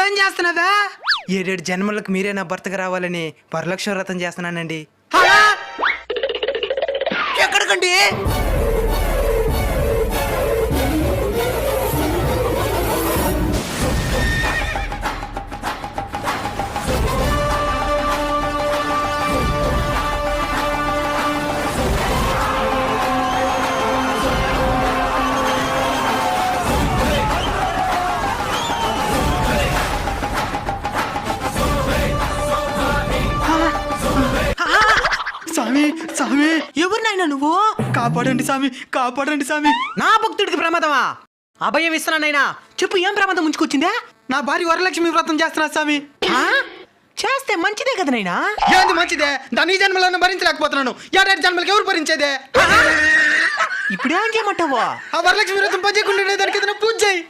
ఏం చేస్తున్నావా? 7 జన్మలకు మీరే నా భర్తగా రావాలని వరలక్ష్మి వ్రతం చేస్తున్నానండి. ఎక్కడికండి? స్వామి స్వామి, ఎవరు నాయనా నువ్వు? కాపాడండి స్వామి, కాపాడండి స్వామి. నా భక్తుడికి ప్రమాదమా? అభయం ఇస్తున్నానైనా, చెప్పు ఏం ప్రమాదం ముంచుకొచ్చిందా? నా భార్య వరలక్ష్మి వ్రతం చేస్తున్నా స్వామి. చేస్తే మంచిదే కదా నైనా. ఏంది మంచిదే? దాని ఈ జన్మలను భరించలేకపోతున్నాను. 7 జన్మలకి ఎవరు భరించేదే? ఇప్పుడు ఏం చేయమంటావా? ఆ వరలక్ష్మి వ్రతం పని చేయకుండా దానికి ఏదైనా పూజ చేయి.